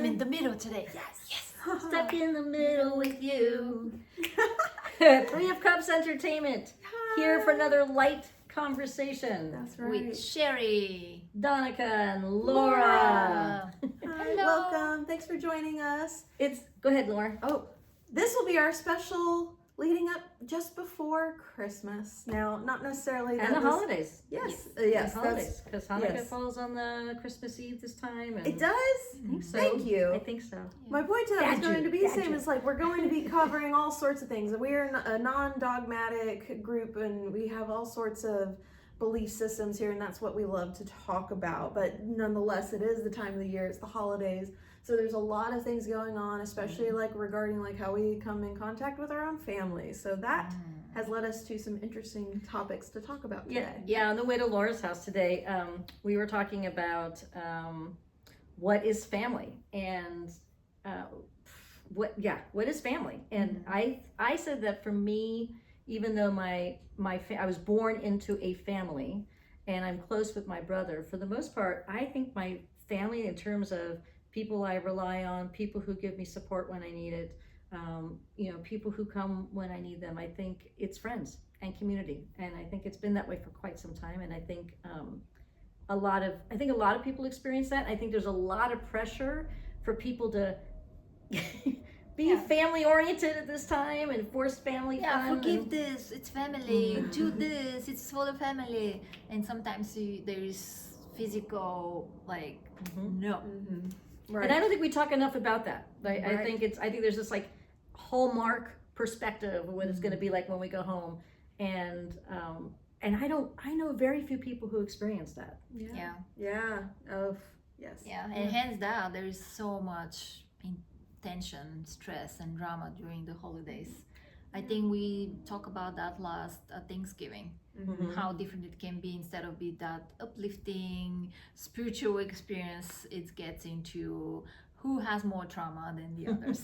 in the middle today. Yes. Stuck in the middle with you. Three of Cups Entertainment. Here for another light conversation. That's right. With Sherry. Donica and Laura. Hi, Hello. welcome. Thanks for joining us. Go ahead, Laura. Oh, this will be our special leading up just before Christmas. Now, not necessarily And the holidays. Yes, And yes, holidays. Because Hanukkah yes. falls on the Christmas Eve this time. And it does. I think so. Thank you. I think so. My point to that was Gadget, going to be the same. gadget. It's like we're going to be covering all sorts of things. We're a non-dogmatic group, and we have all sorts of belief systems here, and that's what we love to talk about. But nonetheless, it is the time of the year. It's the holidays. So there's a lot of things going on, especially like regarding like how we come in contact with our own families. So that has led us to some interesting topics to talk about today. Yeah, on the way to Laura's house today, we were talking about what is family and what is family? And I said that for me, even though I was born into a family and I'm close with my brother, for the most part, I think my family in terms of people I rely on, people who give me support when I need it, people who come when I need them. I think it's friends and community, and I think it's been that way for quite some time. And I think a lot of people experience that. I think there's a lot of pressure for people to be family oriented at this time and force family fun. Forgive this, it's family. Do this, it's for the family. And sometimes there is physical, no. Right. And I don't think we talk enough about that. I Right. think there's this like hallmark perspective of what it's going to be like when we go home, and I know very few people who experience that. Yeah. Oh, yes. Yeah, and hands down, there is so much tension, stress, and drama during the holidays. I think we talked about that last Thanksgiving, how different it can be. Instead of be that uplifting spiritual experience, it gets into who has more trauma than the others.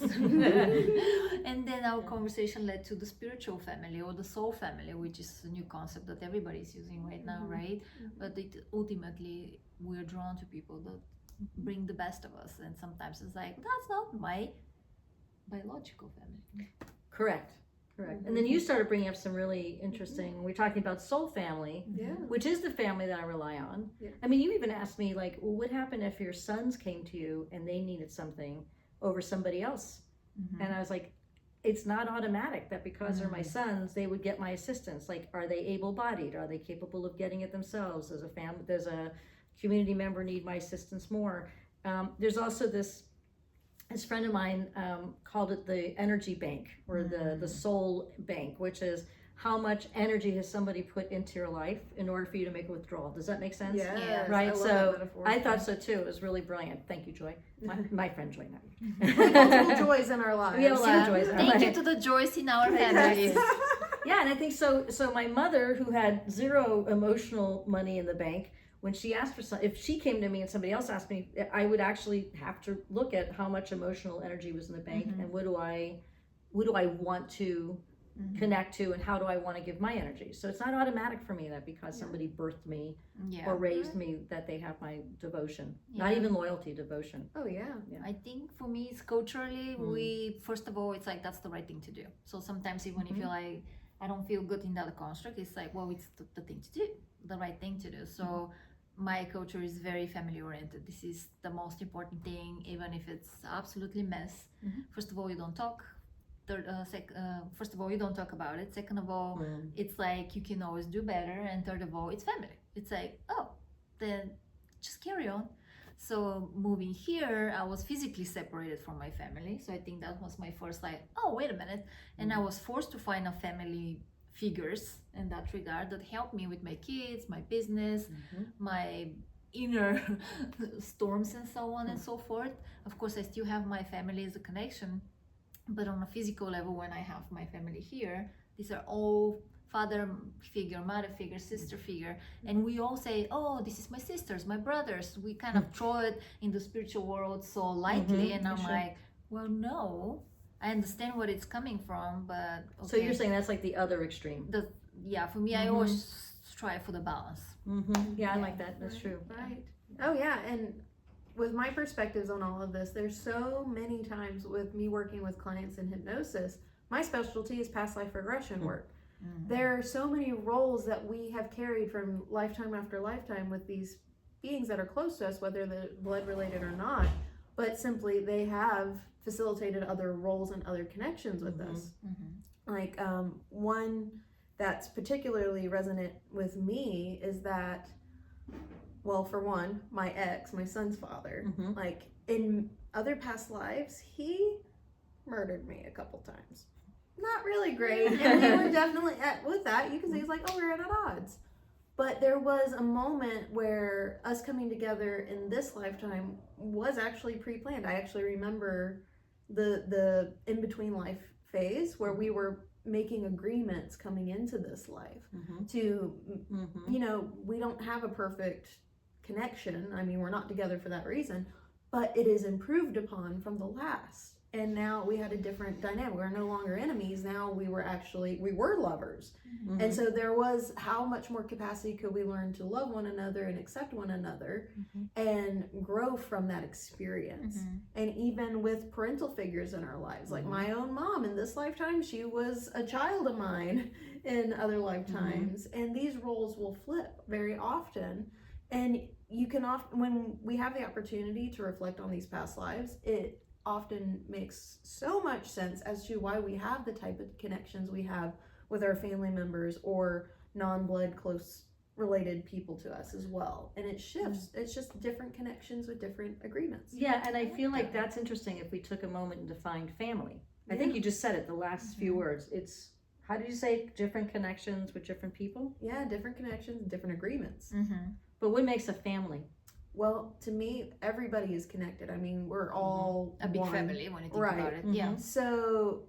And then our conversation led to the spiritual family or the soul family, which is a new concept that everybody's using right now, right? But ultimately, we're drawn to people that bring the best of us, and sometimes it's like, that's not my biological family. Correct. And then you started bringing up some really interesting, we're talking about soul family, which is the family that I rely on. Yeah. I mean, you even asked me like, well, what happened if your sons came to you and they needed something over somebody else? And I was like, it's not automatic that because they're my sons, they would get my assistance. Like, are they able-bodied? Are they capable of getting it themselves? Does a community member need my assistance more? There's also this friend of mine called it the energy bank, or the soul bank, which is how much energy has somebody put into your life in order for you to make a withdrawal. Does that make sense? Yes, Right. I love that So metaphor. I thought so too. It was really brilliant. Thank you, Joy. My friend Joy. Multiple joys in our lives. We have a lot of joys. Thank you to the joys in our families. Yeah, and I think so. So my mother, who had zero emotional money in the bank, when she asked for if she came to me and somebody else asked me, I would actually have to look at how much emotional energy was in the bank and what do I want to connect to, and how do I want to give my energy. So it's not automatic for me that because somebody birthed me or raised me that they have my devotion. Not even loyalty, devotion. Oh yeah. I think for me, it's culturally, we first of all, it's like that's the right thing to do. So sometimes even if you're like, I don't feel good in that construct, it's like, well, it's the thing to do, the right thing to do. So my culture is very family oriented. This is the most important thing, even if it's absolutely mess. First of all, you don't talk. First of all, you don't talk about it. Second of all, it's like you can always do better. And third of all, it's family. It's like, oh, then just carry on. So moving here, I was physically separated from my family. So I think that was my first like, oh, wait a minute. And I was forced to find a family figures in that regard that helped me with my kids, my business, my inner storms and so on and so forth. Of course, I still have my family as a connection, but on a physical level, when I have my family here, these are all father figure, mother figure, sister figure, and we all say, oh, this is my sisters, my brothers. We kind of throw it in the spiritual world so lightly, and I'm like, well, no, I understand what it's coming from, but okay. So you're saying that's like the other extreme. For me, I always strive for the balance. Yeah, I like that. That's true. Right. Oh yeah, and with my perspectives on all of this, there's so many times with me working with clients in hypnosis, my specialty is past life regression work. There are so many roles that we have carried from lifetime after lifetime with these beings that are close to us, whether they're blood related or not, but simply they have facilitated other roles and other connections with us. Like one that's particularly resonant with me is that, well, for one, my ex, my son's father, like in other past lives, he murdered me a couple times. Not really great, and we were definitely with that. You can say it's like, oh, we're at odds. But there was a moment where us coming together in this lifetime was actually pre-planned. I actually remember the in-between life phase where we were making agreements coming into this life to, you know, we don't have a perfect connection. I mean, we're not together for that reason, but it is improved upon from the last. And now we had a different dynamic. We're no longer enemies. Now we were lovers. And so there was, how much more capacity could we learn to love one another and accept one another and grow from that experience. And even with parental figures in our lives, like my own mom in this lifetime, she was a child of mine in other lifetimes. And these roles will flip very often. And you can often, when we have the opportunity to reflect on these past lives, it often makes so much sense as to why we have the type of connections we have with our family members or non-blood close related people to us as well. And it shifts. It's just different connections with different agreements. Yeah, and I feel like that's interesting if we took a moment and defined family. I think you just said it, the last few words. It's, how did you say, different connections with different people? Yeah, different connections, different agreements. But what makes a family? Well, to me, everybody is connected. I mean, we're all a big one. family when you think about it. Yeah. So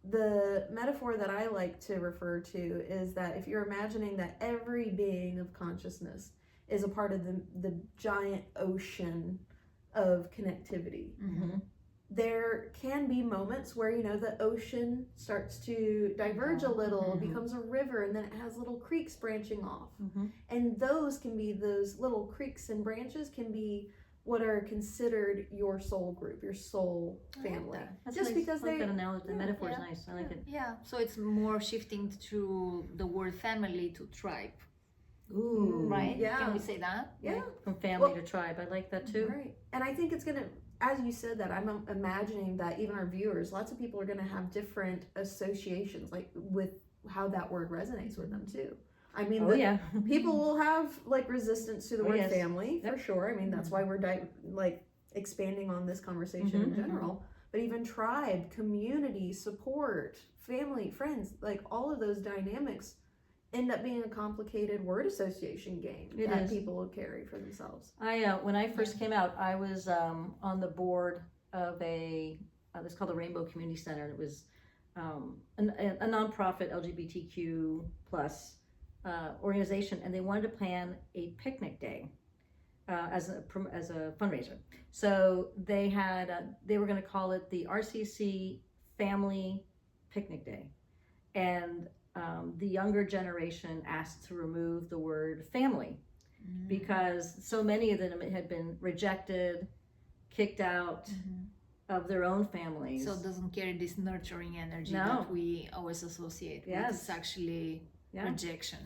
the metaphor that I like to refer to is that if you're imagining that every being of consciousness is a part of the giant ocean of connectivity, there can be moments where, you know, the ocean starts to diverge a little, becomes a river, and then it has little creeks branching off. And those can be, those little creeks and branches can be what are considered your soul group, your soul family. That's just nice. because I like they, that analogy. The metaphor is nice. I like it. Yeah, so it's more shifting to the word family to tribe. Ooh. Right? Yeah. Can we say that? Yeah. From family to tribe. I like that too. Right. And I think it's going to, as you said that, I'm imagining that even our viewers, lots of people are going to have different associations, like with how that word resonates with them too. I mean, people will have like resistance to the word family for sure. I mean, that's why we're like expanding on this conversation in general. But even tribe, community, support, family, friends, like all of those dynamics end up being a complicated word association game that people will carry for themselves. When I first came out, I was on the board of it's called the Rainbow Community Center. It was a nonprofit LGBTQ plus organization, and they wanted to plan a picnic day as a fundraiser. So they had they were going to call it the RCC Family Picnic Day, and the younger generation asked to remove the word family because so many of them had been rejected, kicked out of their own families. So it doesn't carry this nurturing energy that we always associate with. It's actually rejection.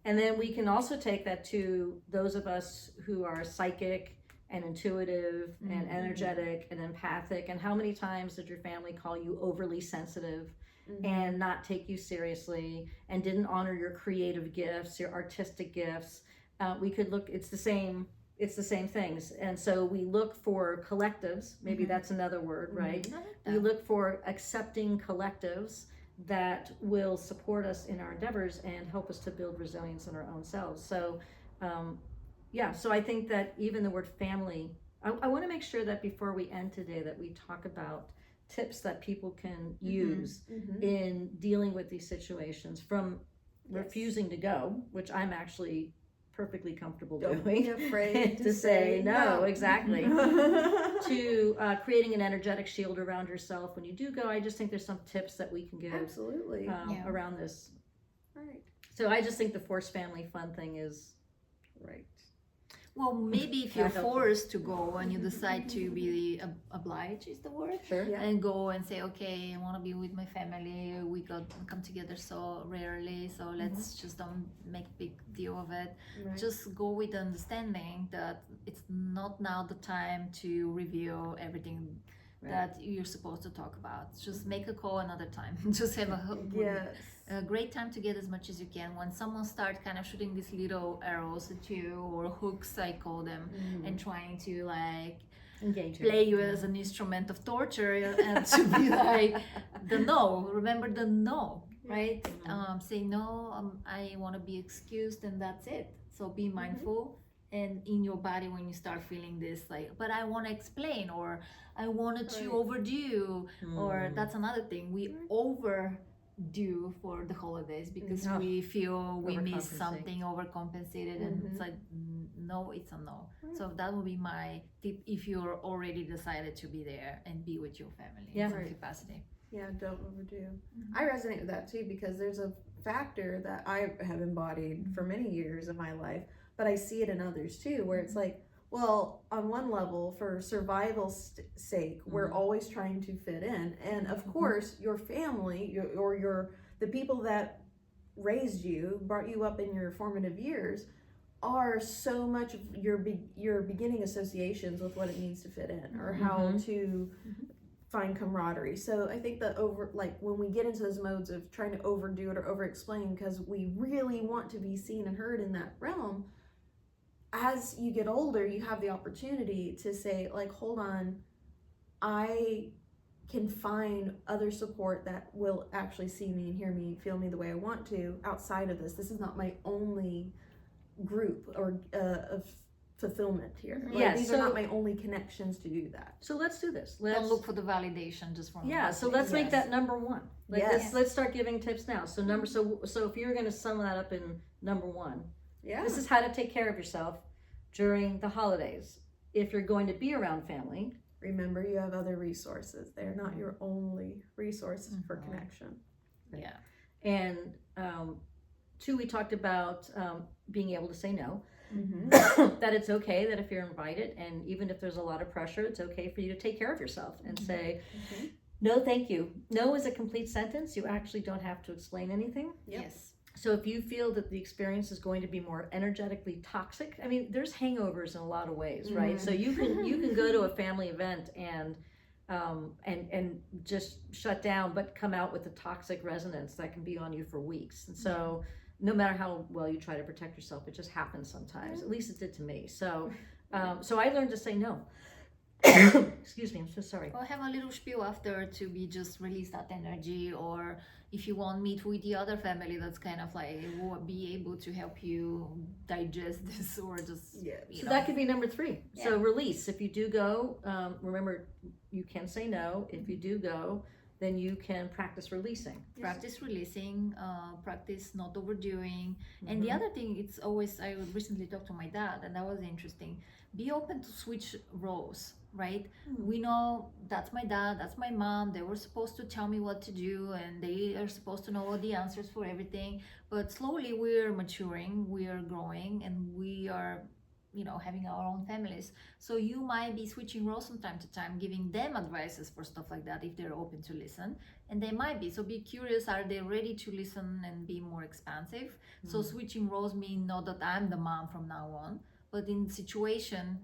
And then we can also take that to those of us who are psychic and intuitive and energetic and empathic. And how many times did your family call you overly sensitive and not take you seriously and didn't honor your creative gifts, your artistic gifts? We could look, it's the same things. And so we look for collectives, maybe that's another word, right? We look for accepting collectives that will support us in our endeavors and help us to build resilience in our own selves. So so I think that even the word family, I want to make sure that before we end today that we talk about tips that people can use in dealing with these situations, from refusing to go, which I'm actually perfectly comfortable Don't doing, be afraid to say no. Exactly. To creating an energetic shield around yourself when you do go. I just think there's some tips that we can give Absolutely. around this. Right. So I just think the forced family fun thing is right. Well, maybe if you're That helps. forced to go and you decide to be obliged, is the word, Sure. Yeah. and go and say, okay, I want to be with my family. We come together so rarely, so let's just don't make a big deal of it. Right. Just go with the understanding that it's not now the time to review everything Right. that you're supposed to talk about. Just make a call another time. Just have Yes. a great time to get as much as you can. When someone starts kind of shooting these little arrows at you, or hooks I call them, and trying to like Engage. play you as an instrument of torture, and to be like the no, remember the no, right? Say no, I want to be excused, and that's it. So be mindful and in your body when you start feeling this like, but I want to explain, or I wanted to Right. overdo, or that's another thing, we overdo for the holidays because Oh. we feel we miss Overcompensate. something, overcompensated, and it's like no, it's a no. So that would be my tip if you're already decided to be there and be with your family Yeah. in some Right. capacity. Yeah, don't overdo. I resonate with that too because there's a factor that I have embodied for many years of my life, but I see it in others too, where it's like, well, on one level, for survival's sake, we're always trying to fit in, and of course, your family, the people that raised you, brought you up in your formative years, are so much of your beginning associations with what it means to fit in or how to find camaraderie. So I think that when we get into those modes of trying to overdo it or over explain because we really want to be seen and heard in that realm, as you get older, you have the opportunity to say, like, hold on, I can find other support that will actually see me and hear me, feel me the way I want to outside of this. This is not my only group or of fulfillment here. Like, Yeah, these are not my only connections to do that. So let's do this. Don't Let's look for the validation just from Yeah, so let's make Yes. that number one. Like Yes. let's start giving tips now. So so if you're going to sum that up in number one, Yeah. this is how to take care of yourself during the holidays. If you're going to be around family, Remember, you have other resources. They're not your only resource for connection. Yeah. and two, we talked about being able to say no. That it's okay that if you're invited, and even if there's a lot of pressure, it's okay for you to take care of yourself and say, no, thank you. No is a complete sentence. You actually don't have to explain anything. Yep. Yes. So if you feel that the experience is going to be more energetically toxic, I mean, there's hangovers in a lot of ways, right? So you can go to a family event and just shut down, but come out with a toxic resonance that can be on you for weeks. And so no matter how well you try to protect yourself, it just happens sometimes. At least it did to me. So so I learned to say no. Excuse me, I'm so sorry. Or have a little spiel after to be just release that energy, or if you want meet with the other family that's kind of like will be able to help you digest this, or just you So know. that could be number three. So Yeah. release. If you do go, remember you can say no. If you do go, then you can practice releasing. Practice releasing, practice not overdoing. And the other thing, it's always, I recently talked to my dad, and that was interesting. Be open to switch roles, right? We know that's my dad, that's my mom. They were supposed to tell me what to do, and they are supposed to know all the answers for everything. But slowly we're maturing, we are growing, and we are, having our own families. So you might be switching roles from time to time, giving them advices for stuff like that if they're open to listen. And they might be. So be curious, are they ready to listen and be more expansive? So switching roles mean not that I'm the mom from now on, but in situation,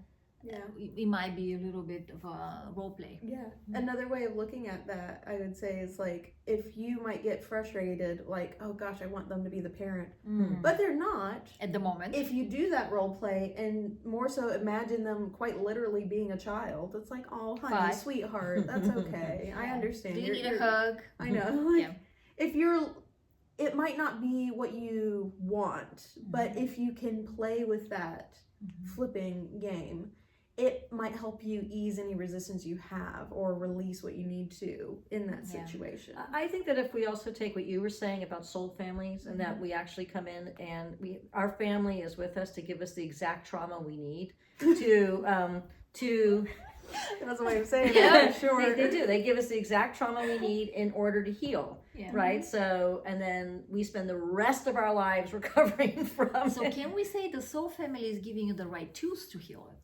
it might be a little bit of a role play. Yeah. Another way of looking at that, I would say, is like, if you might get frustrated, like, oh gosh, I want them to be the parent, but they're not. At the moment. If you do that role play and more so imagine them quite literally being a child, it's like, oh, honey, 5. sweetheart, that's okay. I understand. Do you need You're- a hug? I know. Like, Yeah. if it might not be what you want, but if you can play with that flipping game, it might help you ease any resistance you have or release what you need to in that Yeah. situation. I think that if we also take what you were saying about soul families, and that we actually come in and our family is with us to give us the exact trauma we need to That's a way of saying Yeah. it, for sure. They do. They give us the exact trauma we need in order to heal. Yeah. Right? So, and then we spend the rest of our lives recovering from So it. can we say the soul family is giving you the right tools to heal it?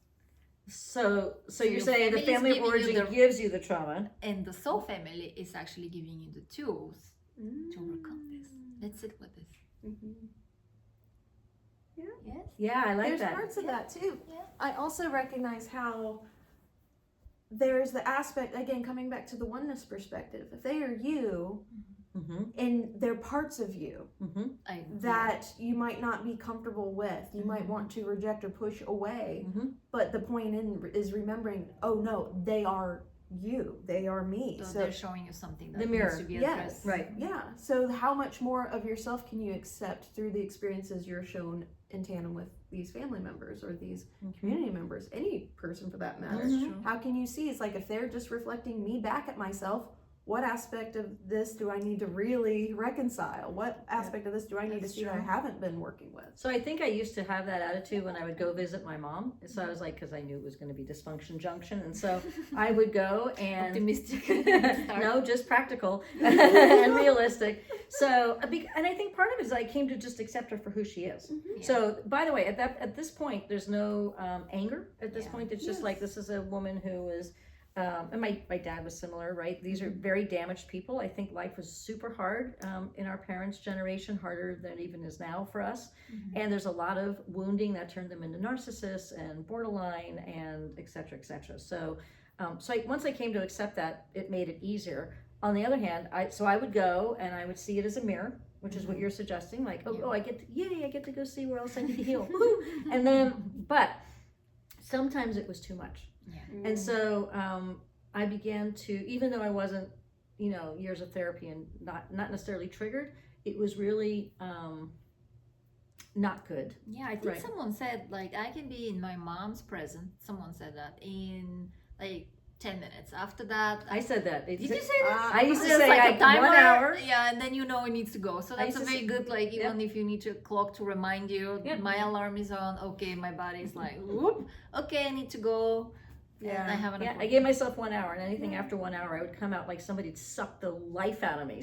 So you're your saying the family is family of giving you origin the- gives you the trauma. And the soul family is actually giving you the tools to overcome this. Let's sit with this. Mhm. Yes? Yeah, I like There's that. parts of that too. Yeah. I also recognize how there's the aspect, again, coming back to the oneness perspective. If they are you Mm-hmm. and they're parts of you I, that you might not be comfortable with, you might Mhm. want to reject or push away, Mhm. but the point is remembering, oh no, they are you, they are me. So So they're showing you something that The needs mirror. to be Yes. addressed. Right. yeah, so how much more of yourself can you accept through the experiences you're shown in tandem with these family members or these community members, any person for that matter? That's true. How can you see? It's like if they're just reflecting me back at myself, what aspect of this do I need to really reconcile? What aspect of this do I need to That's see that I true. haven't been working with? So I think I used to have that attitude when I would go visit my mom. So I was like, because I knew it was going to be dysfunction junction, and so I would go and Optimistic. no, just practical and realistic. So, and I think part of it is I came to just accept her for who she is. Yeah. So, by the way, at this point, there's no anger. At this Yeah. point, it's just Yes. like this is a woman who is. And my dad was similar, right? These are very damaged people. I think life was super hard in our parents' generation, harder than it even is now for us. Mhm. And there's a lot of wounding that turned them into narcissists and borderline and et cetera, et cetera. So, once I came to accept that, it made it easier. On the other hand, I would go and I would see it as a mirror, which is what you're suggesting. Like, I get to go see where else I need to heal. Woo! And then, but sometimes it was too much. Yeah. And so I began to, even though I wasn't, years of therapy and not necessarily triggered, it was really not good. Yeah, I think Right. someone said, like, I can be in my mom's presence. Someone said that in, like, 10 minutes. After that, I said that. did you say that? I used to There's say like a like timer, 1 hour. yeah, and then you know it needs to go. So I that's used a to very good, like, even if you need a clock to remind you, Yep. my alarm is on, okay, my body's like, whoop, okay, I need to go. Yeah. And I have an Yeah, I appointment. gave myself 1 hour, and anything after 1 hour, I would come out like somebody'd sucked the life out of me.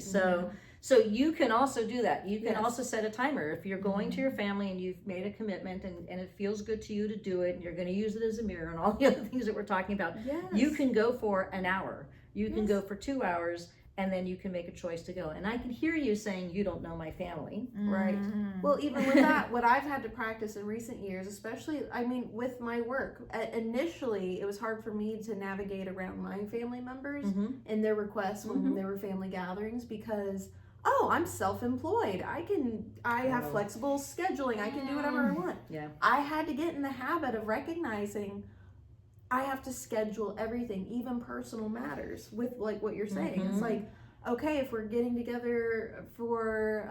So you can also do that. You can Yes. also set a timer. If you're going to your family and you've made a commitment and it feels good to you to do it, and you're going to use it as a mirror and all the other things that we're talking about, Yes. you can go for an hour. You can Yes. go for 2 hours, and then you can make a choice to go. And I can hear you saying you don't know my family. Right. Mhm. Well, even with that, what I've had to practice in recent years, especially, with my work, initially, it was hard for me to navigate around my family members Mm-hmm. and their requests when Mhm. there were family gatherings because, I'm self-employed. I have Oh. flexible scheduling. I can do whatever I want. Yeah. I had to get in the habit of recognizing I have to schedule everything, even personal matters, with like what you're saying. It's Mhm. like, okay, if we're getting together for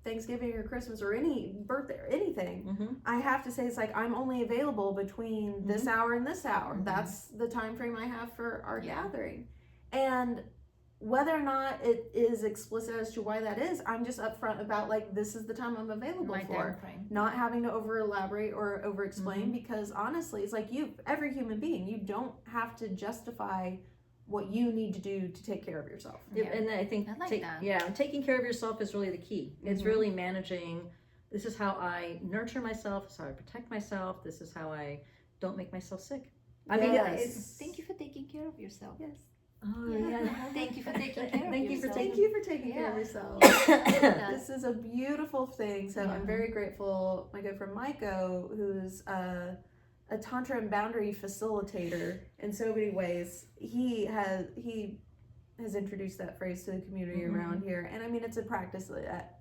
Thanksgiving or Christmas or any birthday or anything, Mm-hmm. I have to say it's like I'm only available between this hour and this hour. Mhm. That's the time frame I have for our Yeah. gathering. And whether or not it is explicit as to why that is, I'm just upfront about like this is the time I'm available My for. time frame. Not having to over elaborate or over explain because honestly, it's like every human being, you don't have to justify what you need to do to take care of yourself. Yeah, Yeah. and I think I like that. taking care of yourself is really the key. It's Mhm. really managing. This is how I nurture myself. This is how I protect myself. This is how I don't make myself sick. I mean, Yes. Thank you for taking care of yourself. Yes. oh Yeah. yeah. Thank you for taking care of Thank you for yourself. Thank you for taking care of Yeah. yourself. Yeah. This is a beautiful thing. So Yeah. I'm very grateful. My good friend Maiko, who's a tantra and boundary facilitator in so many ways, he has introduced that phrase to the community Mhm. around here. And I mean, it's a practice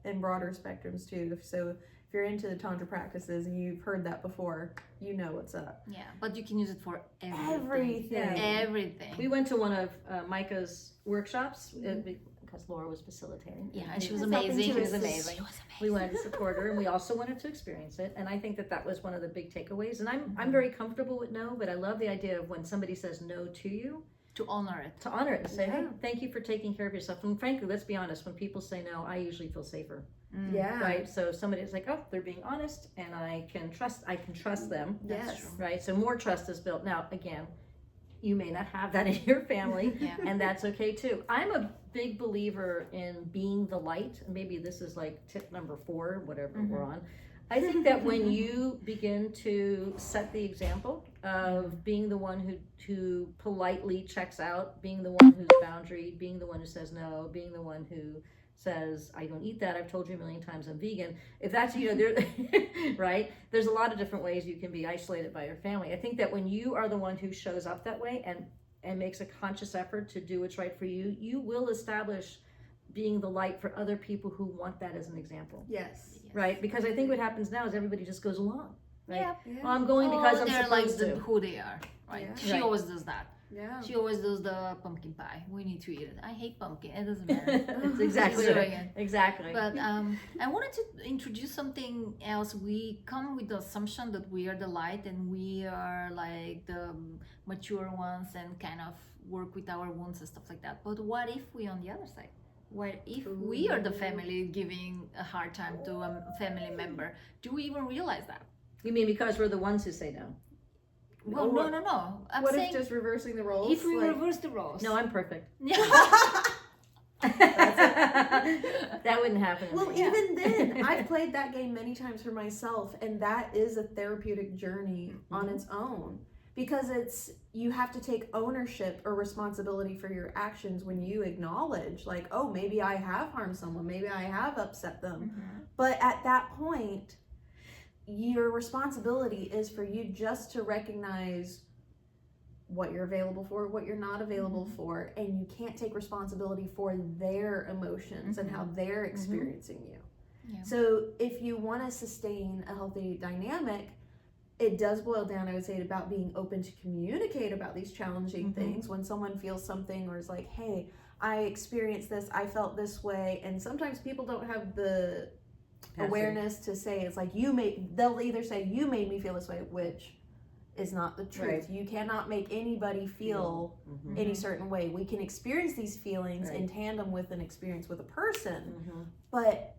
in broader spectrums too. So if you're into the tantra practices and you've heard that before, you know what's up. Yeah, but you can use it for everything. Everything. Everything. We went to one of Micah's workshops because Laura was facilitating. Yeah, and she was It's helping amazing. to She was assist. amazing. She was We amazing. wanted to support her, and we also wanted to experience it. And I think that was one of the big takeaways. And I'm very comfortable with no, but I love the idea of when somebody says no to you, To honor it. to honor it and say, hey, Yeah. thank you for taking care of yourself. And frankly, let's be honest, when people say no, I usually feel safer, Yeah. right? So if somebody's like, oh, they're being honest, and I can trust them, That's Yes. true. right? So more trust is built. Now, again, you may not have that in your family, Yeah. and that's okay too. I'm a big believer in being the light. Maybe this is like tip number 4, whatever we're on. I think that when you begin to set the example of being the one who politely checks out, being the one who's boundary, being the one who says no, being the one who says, I don't eat that, I've told you a million times I'm vegan. If that's, there, right? There's a lot of different ways you can be isolated by your family. I think that when you are the one who shows up that way and makes a conscious effort to do what's right for you, you will establish being the light for other people who want that as an example. Yes. Right? Because I think what happens now is everybody just goes along. Right? Yeah. Well, I'm going because I'm they're supposed like to. who they are, right? Yeah. She Right. always does that. Yeah. She always does the pumpkin pie. We need to eat it. I hate pumpkin. It doesn't matter. It's exactly She's right. doing it. Exactly. But I wanted to introduce something else. We come with the assumption that we are the light and we are like the mature ones and kind of work with our wounds and stuff like that. But what if we on the other side? What if we are the family giving a hard time to a family member? Do we even realize that? You mean because we're the ones who say no? Well, no. I'm What saying if just reversing the roles? if we like, reverse the roles. No, I'm perfect. Yeah. That wouldn't happen. to well, me. even then, I've played that game many times for myself, and that is a therapeutic journey on its own. Because you have to take ownership or responsibility for your actions when you acknowledge, like, oh, maybe I have harmed someone, maybe I have upset them. But at that point, your responsibility is for you just to recognize what you're available for, what you're not available for, and you can't take responsibility for their emotions and how they're experiencing you. Yeah. So if you want to sustain a healthy dynamic, it does boil down, I would say, about being open to communicate about these challenging things. When someone feels something or is like, hey, I experienced this, I felt this way, and sometimes people don't have the awareness to say, it's like, they'll either say, you made me feel this way, which is not the truth. Right. You cannot make anybody feel any certain way. We can experience these feelings in tandem with an experience with a person, but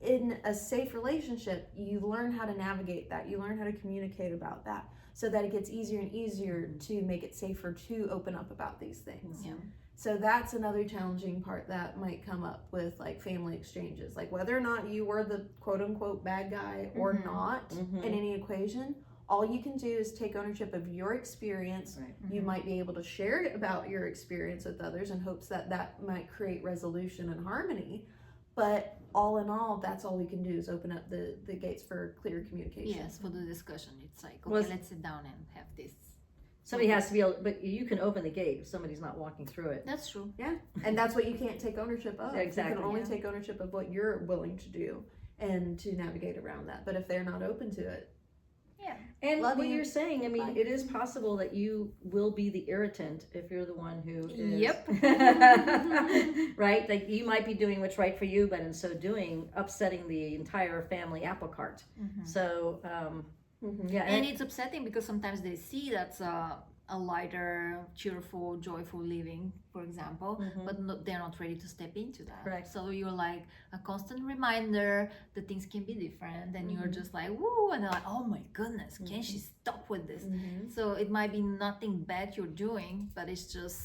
in a safe relationship, you learn how to navigate that. You learn how to communicate about that so that it gets easier and easier to make it safer to open up about these things. Yeah. So that's another challenging part that might come up with like family exchanges, like whether or not you were the quote unquote bad guy or not in any equation. All you can do is take ownership of your experience. Right. You might be able to share about your experience with others in hopes that that might create resolution and harmony. But all in all, that's all we can do is open up the gates for clear communication. Yes, for the discussion. It's like, okay, Well, let's sit down and have this. Somebody has to be able, but you can open the gate if somebody's not walking through it. That's true. Yeah, and that's what you can't take ownership of. Exactly. You can only Yeah. take ownership of what you're willing to do and to navigate around that. But if they're not open to it, Yeah. And Love what you. you're saying, I mean, Bye. it is possible that you will be the irritant if you're the one who is. Yep. Right? Like you might be doing what's right for you, but in so doing, upsetting the entire family apple cart. So, yeah. And it's upsetting because sometimes they see that's a lighter, cheerful, joyful living, for example, but they're not ready to step into that. Correct. So you're like a constant reminder that things can be different, and you're just like, woo, and they're like, oh my goodness, can she stop with this? So it might be nothing bad you're doing, but it's just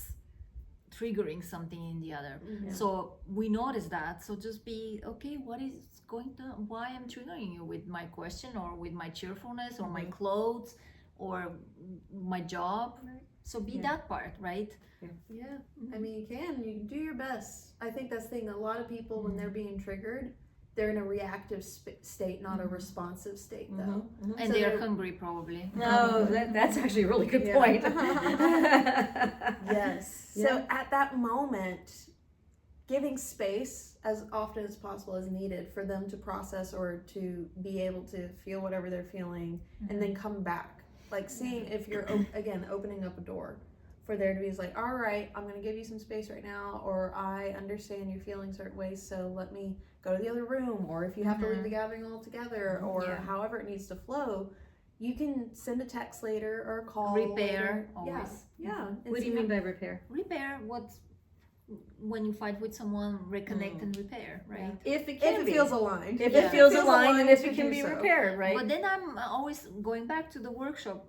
triggering something in the other. So we notice that. So just be okay. Why I'm triggering you with my question or with my cheerfulness or my clothes or my job? So be that part, right? yeah, I mean, you can do your best. I think that's the thing. A lot of people, when they're being triggered, they're in a reactive state, not a responsive state, though. And So they're they're- hungry, probably. No, that's actually a really good Yeah. point. Yes. So at that moment, giving space as often as possible is needed for them to process or to be able to feel whatever they're feeling and then come back. Like seeing if you're, again, opening up a door for there to be like, all right, I'm going to give you some space right now, or I understand you're feeling certain ways, so let me go to the other room, or if you have to leave the gathering altogether, or Yeah. however it needs to flow, you can send a text later or a call Repair, later. always. Yeah. What do you mean by repair? Repair when you fight with someone, reconnect and repair, right? If it can If it be. feels aligned. If Yeah. it feels aligned and if to it can do be so. repaired, right? But then I'm always going back to the workshop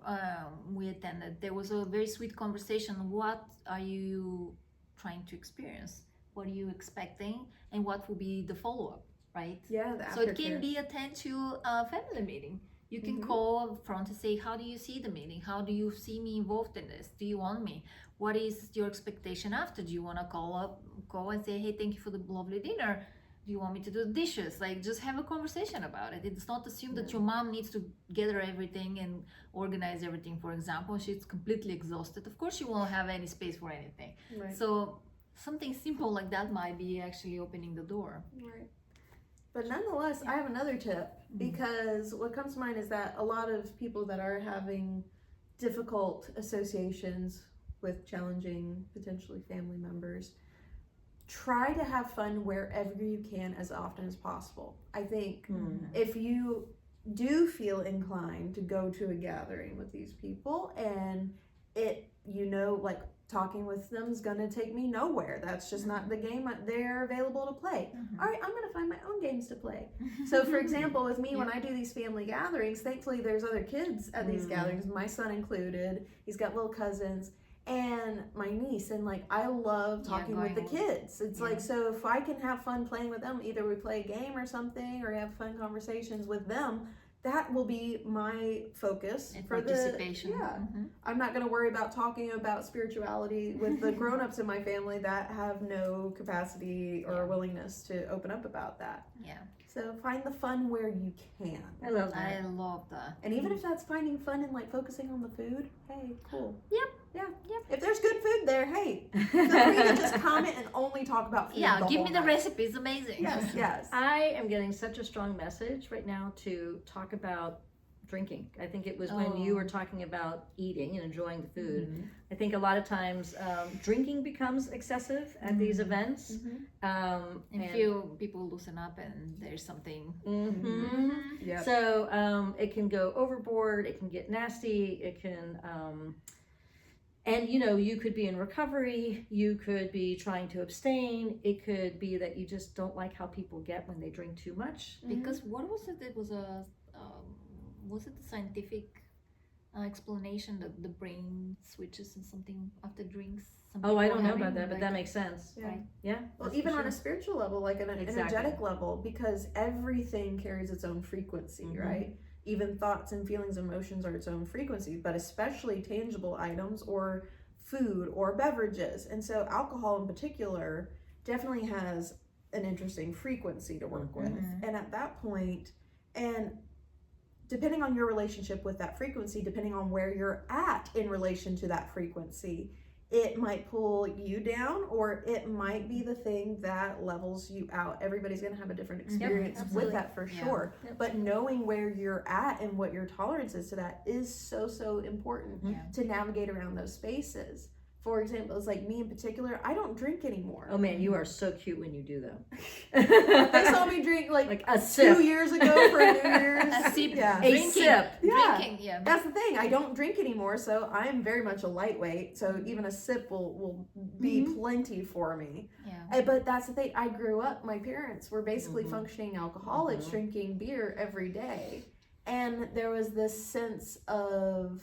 we attended. There was a very sweet conversation. What are you trying to experience? What are you expecting? And what will be the follow-up, right? Yeah, the So it aftercare. can be attend to a family meeting. You can Mhm. call up front and say, how do you see the meeting? How do you see me involved in this? Do you want me? What is your expectation after? Do you want to call and say, hey, thank you for the lovely dinner? Do you want me to do the dishes? Like, just have a conversation about it. It's not assumed that your mom needs to gather everything and organize everything. For example, she's completely exhausted. Of course, she won't have any space for anything. Right. So something simple like that might be actually opening the door. Right. But nonetheless, I have another tip, because what comes to mind is that a lot of people that are having difficult associations with challenging, potentially family members, try to have fun wherever you can as often as possible. I think if you do feel inclined to go to a gathering with these people and it, like talking with them is going to take me nowhere. That's just not the game they're available to play. All right, I'm going to find my own games to play. So for example, with me, when I do these family gatherings, thankfully there's other kids at these gatherings, my son included. He's got little cousins and my niece, and like I love talking with the kids. It's like, so if I can have fun playing with them, either we play a game or something or have fun conversations with them, that will be my focus And for participation. I'm not going to worry about talking about spirituality with the grown-ups in my family that have no capacity or willingness to open up about that. Yeah. So find the fun where you can. I love that. I love that. And even if that's finding fun and like focusing on the food, hey, cool. Yep. Yeah. Yep. If there's good food there, hey, feel free to just comment and only talk about food. Yeah, the give whole me the night. recipes. Amazing. Yes, yes. I am getting such a strong message right now to talk about drinking. I think it was when you were talking about eating and enjoying the food. I think a lot of times drinking becomes excessive at these events. And feel people loosen up and there's something. Yep. So it can go overboard, it can get nasty, it can and you could be in recovery, you could be trying to abstain, it could be that you just don't like how people get when they drink too much. Because what was it? It was was it the scientific explanation that the brain switches and something after drinks? I don't know about that, but that makes sense. Yeah. Right. Yeah. Well, even on a spiritual level, like an Exactly. energetic level, because everything carries its own frequency, right? Even thoughts and feelings, emotions are its own frequency, but especially tangible items or food or beverages. And so alcohol in particular definitely has an interesting frequency to work with. And at that point, and depending on your relationship with that frequency, depending on where you're at in relation to that frequency, it might pull you down or it might be the thing that levels you out. Everybody's going to have a different experience with that for sure. But knowing where you're at and what your tolerance is to that is so important to navigate around those spaces. For example, it's like me in particular, I don't drink anymore. Oh man, you are so cute when you do that. They saw me drink like a sip. 2 years ago for New Year's. A sip. Yeah. A Drinking. sip. Yeah. Drinking, yeah. That's the thing. I don't drink anymore, so I'm very much a lightweight. So even a sip will be plenty for me. Yeah. But that's the thing. I grew up. My parents were basically functioning alcoholics, drinking beer every day, and there was this sense of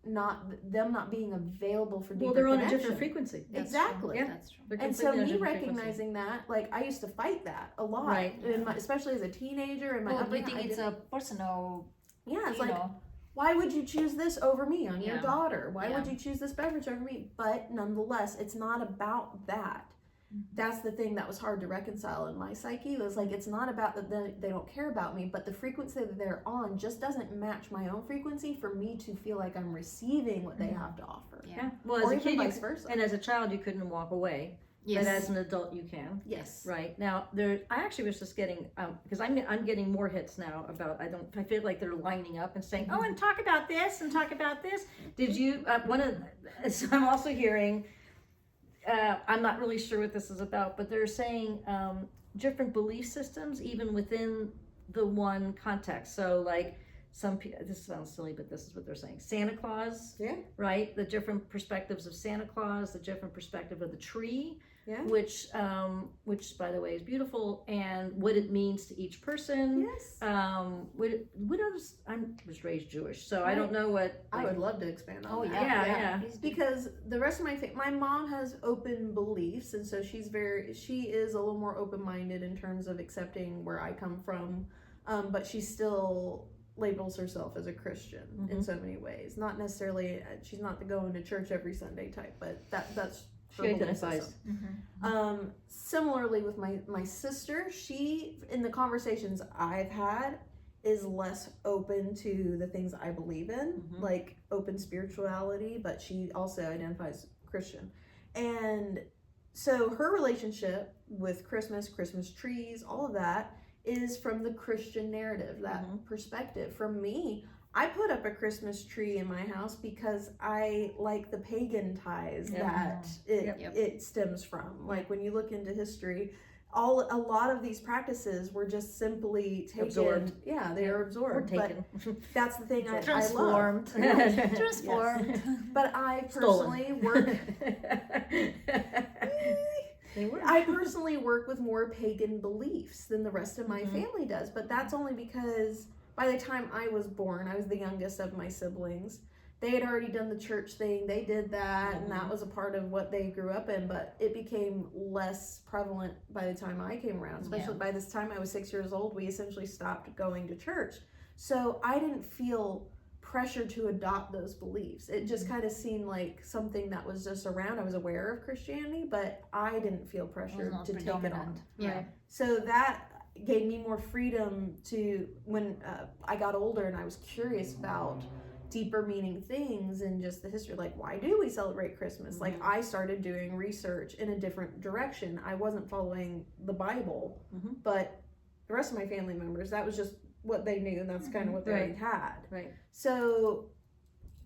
not being available for deeper Well, they're on a connection. different frequency. That's Exactly. True. Yeah. That's true. They're And so completely on a me different frequency. recognizing that, like I used to fight that a lot, Right. especially as a teenager and my Well, you upbringing. think I it's didn't- a personal, yeah, it's you like, know. why would you choose this over me on your Yeah. daughter? Why Yeah. would you choose this beverage over me? But nonetheless, it's not about that. That's the thing that was hard to reconcile in my psyche. It was like, it's not about that they don't care about me, but the frequency that they're on just doesn't match my own frequency for me to feel like I'm receiving what they have to offer. Yeah. Well, Or as a even kid, vice versa. and as a child, you couldn't walk away. Yes. But as an adult, you can. Yes. Right now, I actually was just getting because I'm getting more hits now about I feel like they're lining up and saying, oh, and talk about this and talk about this. Did you so I'm also hearing. I'm not really sure what this is about, but they're saying different belief systems even within the one context. So like this sounds silly, but this is what they're saying. Santa Claus, Yeah. right? The different perspectives of Santa Claus, the different perspective of the tree, Yeah. which by the way is beautiful, and what it means to each person. Yes. What else? I was raised Jewish, so I don't know what. I would love to expand on Oh that. yeah. Because the rest of my mom has open beliefs, and so she is a little more open-minded in terms of accepting where I come from, but she still labels herself as a Christian in so many ways. Not necessarily, she's not going to church every Sunday type, but that's she identifies. Similarly with my sister, she, in the conversations I've had, is less open to the things I believe in, like open spirituality, but she also identifies Christian. And so her relationship with Christmas trees, all of that is from the Christian narrative, that perspective. For me, I put up a Christmas tree in my house because I like the pagan ties that it stems from. Like when you look into history, a lot of these practices were just simply taken. Absorbed. Yeah, they are absorbed. Or taken. But that's the thing I love. Transformed. Yes. But I personally work. I personally work with more pagan beliefs than the rest of my family does, but that's only because by the time I was born, I was the youngest of my siblings. They had already done the church thing. They did that, and that was a part of what they grew up in, but it became less prevalent by the time I came around. Especially by this time I was 6 years old, we essentially stopped going to church. So I didn't feel pressure to adopt those beliefs. It just kind of seemed like something that was just around. I was aware of Christianity, but I didn't feel pressure to take it on. Yeah. So that gave me more freedom to, when I got older and I was curious about deeper meaning things and just the history, like why do we celebrate Christmas? Like I started doing research in a different direction. I wasn't following the Bible, but the rest of my family members, that was just what they knew, and that's kind of what they already had. Right. So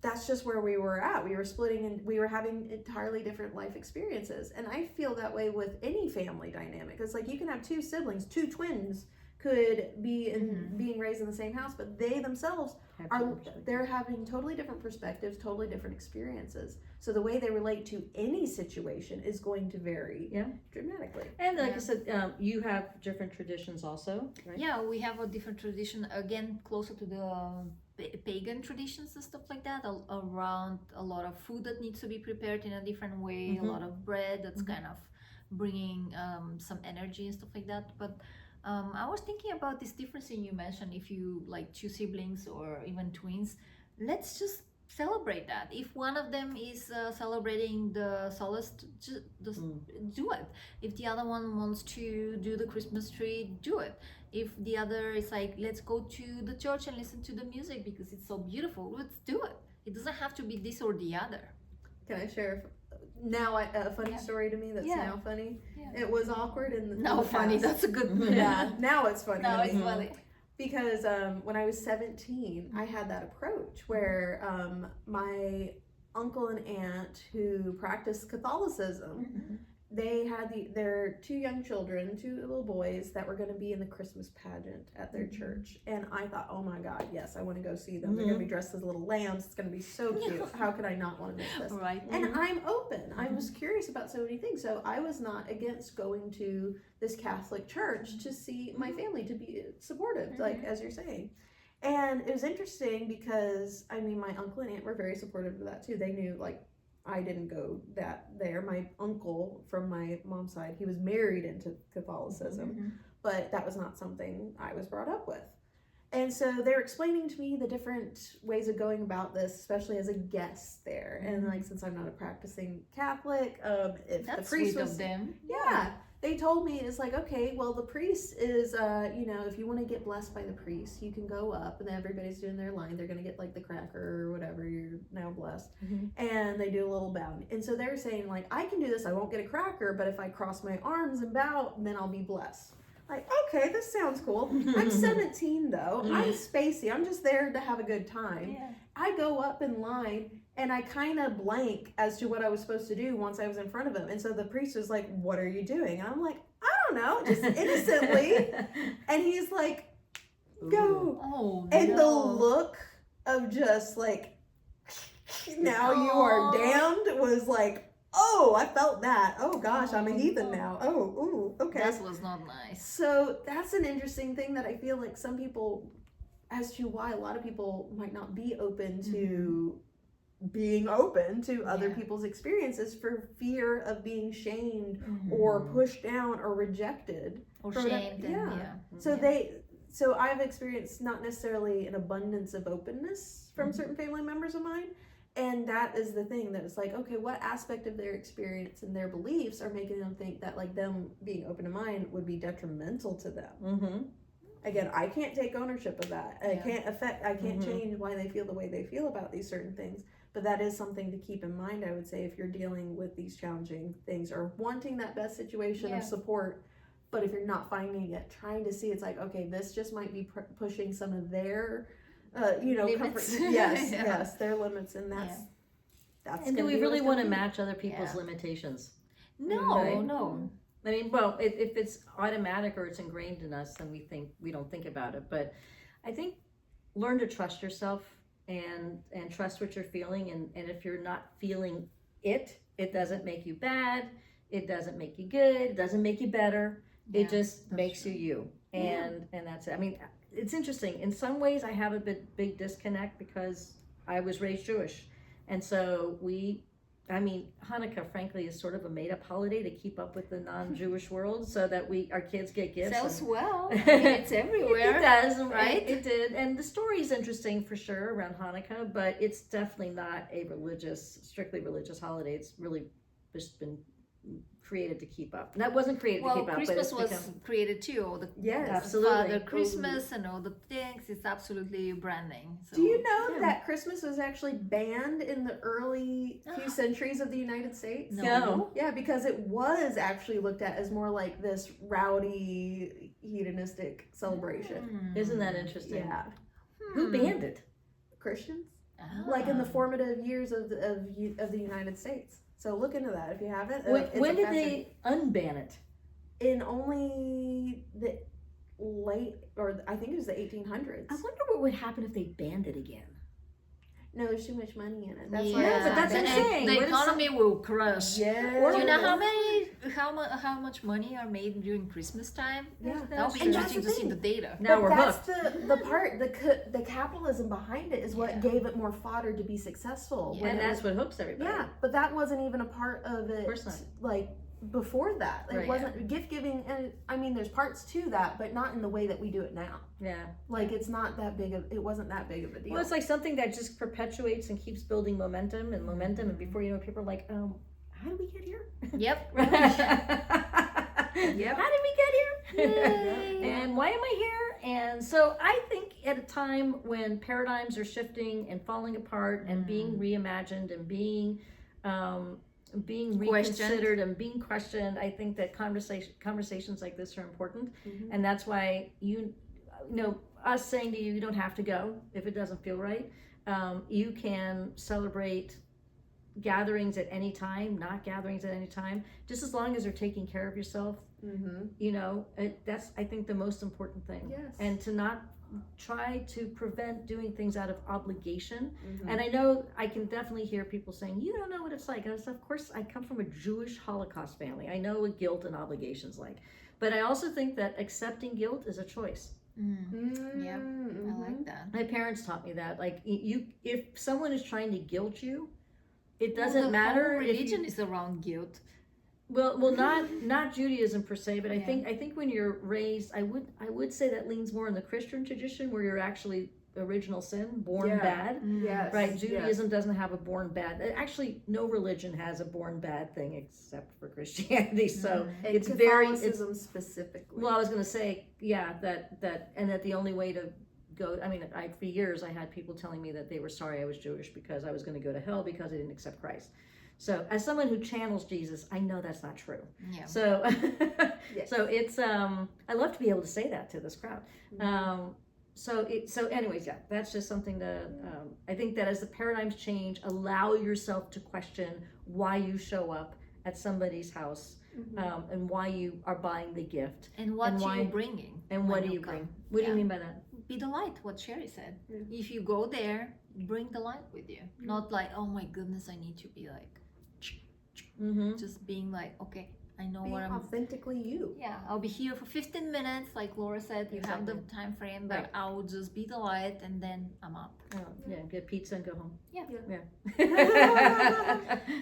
that's just where we were at. We were splitting and we were having entirely different life experiences. And I feel that way with any family dynamic. It's like you can have two siblings, two twins could be being raised in the same house, but they themselves they're having totally different perspectives, totally different experiences. So the way they relate to any situation is going to vary dramatically. And like I said, you have different traditions also, right? Yeah, we have a different tradition, again, closer to the pagan traditions and stuff like that, around a lot of food that needs to be prepared in a different way, a lot of bread that's kind of bringing some energy and stuff like that. But I was thinking about this difference in you mentioned, if you like two siblings or even twins, let's just celebrate that. If one of them is celebrating the solace, just do it. If the other one wants to do the Christmas tree, do it. If the other is like, let's go to the church and listen to the music because it's so beautiful, let's do it. It doesn't have to be this or the other. Can I share now a funny story to me that's now funny? It was awkward in the No, funny, that's a good now it's funny. Now it's funny. Because when I was 17, I had that approach where my uncle and aunt who practiced Catholicism, they had their two young children, two little boys that were going to be in the Christmas pageant at their church. And I thought, oh my God, yes, I want to go see them. They're going to be dressed as little lambs. It's going to be so cute. How could I not want to miss this? Right. And I'm open. I was curious about so many things. So I was not against going to this Catholic church to see my family, to be supportive, like as you're saying. And it was interesting because, I mean, my uncle and aunt were very supportive of that too. They knew, like, I didn't go there. My uncle from my mom's side, he was married into Catholicism, but that was not something I was brought up with. And so they were explaining to me the different ways of going about this, especially as a guest there. And like, since I'm not a practicing Catholic, if That's the priest sweet was of them. They told me, it's like, okay, well, the priest is, if you want to get blessed by the priest, you can go up, and then everybody's doing their line. They're going to get, like, the cracker or whatever, you're now blessed. And they do a little bow. And so they were saying, like, I can do this. I won't get a cracker, but if I cross my arms and bow, then I'll be blessed. Like, okay, this sounds cool. I'm 17, though. I'm spacey. I'm just there to have a good time. I go up in line, and I kind of blank as to what I was supposed to do once I was in front of him. And so the priest was like, what are you doing? And I'm like, I don't know, just innocently. And he's like, go. Oh, And the no. look of just like, now you are Aw. damned was like, oh, I felt that. Oh gosh, I'm a Oh, heathen no. now. Oh, ooh, okay. That was not nice. So that's an interesting thing that I feel like some people, as to why a lot of people might not be open to being open to other Yeah. people's experiences for fear of being shamed Mhm. or pushed down or rejected. Or for that- shamed. And, yeah. yeah. So Yeah. so I've experienced not necessarily an abundance of openness from Mhm. certain family members of mine. And that is the thing that it's like, okay, what aspect of their experience and their beliefs are making them think that like them being open to mine would be detrimental to them? Mm-hmm. Again, I can't take ownership of that. I Yeah. can't Mhm. change why they feel the way they feel about these certain things. But that is something to keep in mind, I would say, if you're dealing with these challenging things or wanting that best situation Yeah. of support. But if you're not finding it, trying to see, it's like, okay, this just might be pushing some of their, Limits. comfort. Yes, Yeah. yes, their limits, and that's And do gonna we be really what's want to gonna be. match other people's Yeah. limitations? No, Okay. no. I mean, well, if it's automatic or it's ingrained in us, then we don't think about it. But I think learn to trust yourself and trust what you're feeling. And if you're not feeling it, it doesn't make you bad. It doesn't make you good. It doesn't make you better. Yeah, It just that's makes true. you you. Yeah. And that's it. I mean, it's interesting. In some ways, I have a big disconnect because I was raised Jewish, and so Hanukkah, frankly, is sort of a made-up holiday to keep up with the non-Jewish world, so that our kids get gifts. Sells and- well. I mean, it's everywhere. It does, right? It did, and the story is interesting for sure around Hanukkah, but it's definitely not a strictly religious holiday. It's really just been created to keep up. And that wasn't created to Well, keep up, but Christmas it's was become. created too. All the Yes, Absolutely. Father Christmas and all the things. It's absolutely branding. So. Do you know Yeah. that Christmas was actually banned in the early few centuries of the United States? No. Yeah, because it was actually looked at as more like this rowdy, hedonistic celebration. Isn't that interesting? Yeah, Who banned it? Christians, Ah. like in the formative years of the United States. So look into that if you haven't. When did they unban it? In only the late, or I think it was the 1800s. I wonder what would happen if they banned it again. No, there's too much money in it. That's Yeah, why Yeah, but that's what I'm the, saying. the What is economy will crush. Yeah. Do you know how much money are made during Christmas time? Yeah. That'll be And that's interesting the to see thing. the data. Now But we're that's hooked. the part, the capitalism behind it is what Yeah. gave it more fodder to be successful. Yeah. when And it that's was- what hooks everybody. yeah, but that wasn't even a part of it. course not. Like before that, it Right. wasn't gift giving, and I mean, there's parts to that, but not in the way that we do it now. Yeah. Like it's not that big of, it wasn't that big of a deal. Well, it's like something that just perpetuates and keeps building momentum, and before you know it, people are like, how did we get here? Yep. Yep. How did we get here? Yay. And why am I here? And so I think at a time when paradigms are shifting and falling apart and being reimagined and being reconsidered and being questioned, I think that conversations like this are important. Mhm. And that's why us saying to you, you don't have to go if it doesn't feel right. You can celebrate gatherings at any time, not gatherings at any time, just as long as you're taking care of yourself. That's, I think, the most important thing. Yes. And to not try to prevent doing things out of obligation. Mhm. And I know I can definitely hear people saying, you don't know what it's like. And of course, I come from a Jewish Holocaust family. I know what guilt and obligation's like. But I also think that accepting guilt is a choice. Yeah, I Mhm. like that. My parents taught me that. Like, if someone is trying to guilt you, it Well, doesn't the matter whole if religion is around guilt. Well, not Judaism per se, but Yeah. I think when you're raised, I would say that leans more in the Christian tradition, where you're actually original sin, born Yeah. bad. Yes. Right, yes. Judaism doesn't have a born bad. Actually, no religion has a born bad thing except for Christianity. So And it's very. Catholicism specifically. Well, I was going to say, yeah, that the only way to go. I mean, for years I had people telling me that they were sorry I was Jewish because I was going to go to hell because I didn't accept Christ. So, as someone who channels Jesus, I know that's not true. Yeah. So, Yes. so it's I love to be able to say that to this crowd. So anyways, yeah, that's just something to I think that as the paradigms change, allow yourself to question why you show up at somebody's house and why you are buying the gift And what and why- you're bringing. and when what do you come. bring. What do Yeah. you mean by that? be the light, what Sherry said. Yeah. If you go there, bring the light with you. Not like, oh my goodness, I need to be like, Mm-hmm. just being like, okay, I know Be what I'm. authentically you. Yeah, I'll be here for 15 minutes, like Laura said. You have the Exactly. time frame, but Right. I'll just be the light, and then I'm up. Oh, yeah, get pizza and go home. Yeah. Yeah.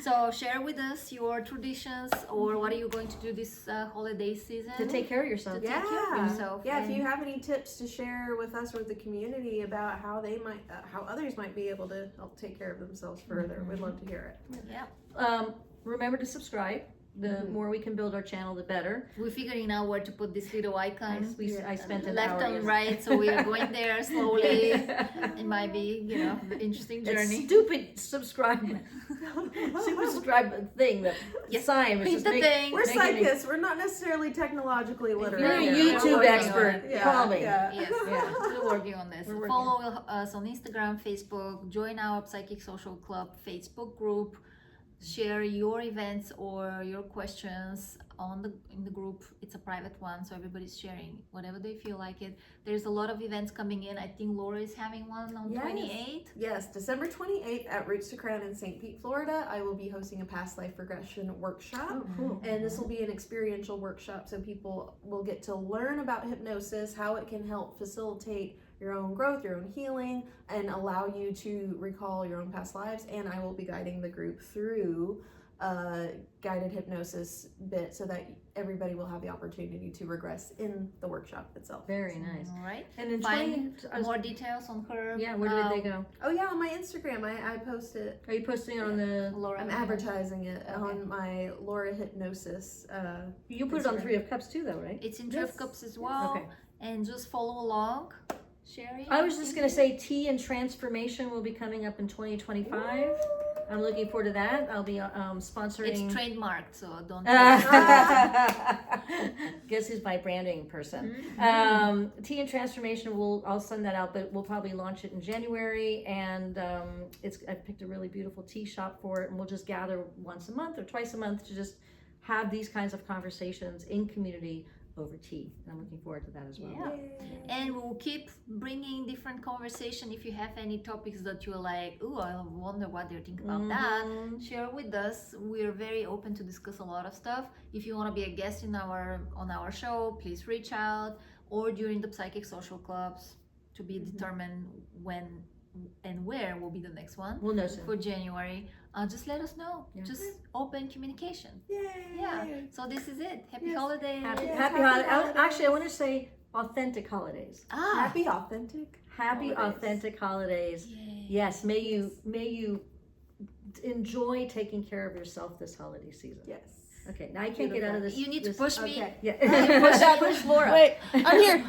So share with us your traditions, or what are you going to do this holiday season To take care of yourself. To take care of yourself. Yeah, if and- you have any tips to share with us or with the community about how they might, how others might be able to help take care of themselves further, we'd love to hear it. Yeah, Remember to subscribe. The more we can build our channel, the better. we're figuring out where to put this little icon. I spent an Left hour and yesterday. right, so we are going there slowly. It might be, an interesting That journey. stupid subscribe thing, the Yes. sign was Hit just the make, thing. We're Making me- psychics. We're not necessarily technologically literate. you're a Yeah, YouTube we're working on expert, it. call me. Yeah. Yes, Yeah. we're working on this. We're working. Follow us on Instagram, Facebook, join our Psychic Social Club Facebook group, share your events or your questions in the group. It's a private one, so everybody's sharing whatever they feel like it. There's a lot of events coming in. I think Laura is having one on Yes. 28th. Yes, December 28th at Roots to Crown in St. Pete, Florida. I will be hosting a past life regression workshop. Oh, cool. And this will be an experiential workshop, so people will get to learn about hypnosis, how it can help facilitate your own growth, your own healing, and allow you to recall your own past lives. And I will be guiding the group through guided hypnosis bit so that everybody will have the opportunity to regress in the workshop itself. Very nice. All right. And in Find 20, more details on her. yeah, where did they go? Oh yeah, on my Instagram, I post it. Are you posting it on the? Laura. I'm advertising it Okay. on my Laura Hypnosis. You put it on Instagram. 3 of Cups too, though, right? It's in 12 Yes. cups as well. Okay. And just follow along. Sherry? I was just gonna say, Tea and Transformation will be coming up in 2025. I'm looking forward to that. I'll be sponsoring. It's trademarked, so don't. Guess who's my branding person? Mhm. Tea and Transformation. I'll send that out, but we'll probably launch it in January. And I've picked a really beautiful tea shop for it, and we'll just gather once a month or twice a month to just have these kinds of conversations in community over tea. And I'm looking forward to that as well. Yeah. And we'll keep bringing different conversation. If you have any topics that you're like, oh, I wonder what they think about that, Mhm. share with us. We're very open to discuss a lot of stuff. If you want to be a guest on our show, please reach out, or during the Psychic Social Clubs, to be determined when and where will be the next one We'll know soon. for January. Just let us know. Yeah. Just open communication. Yay! Yeah. So this is it. Happy Yes. holidays. Happy, Yes, happy happy holidays. holidays. Actually, I want to say authentic holidays. Happy authentic. Happy Holidays. authentic holidays. Yay. Yes, may you enjoy taking care of yourself this holiday season. Yes. Okay, now I can't get out of this. You need to this- push me. Okay. Yeah. Push Laura. Wait, I'm here.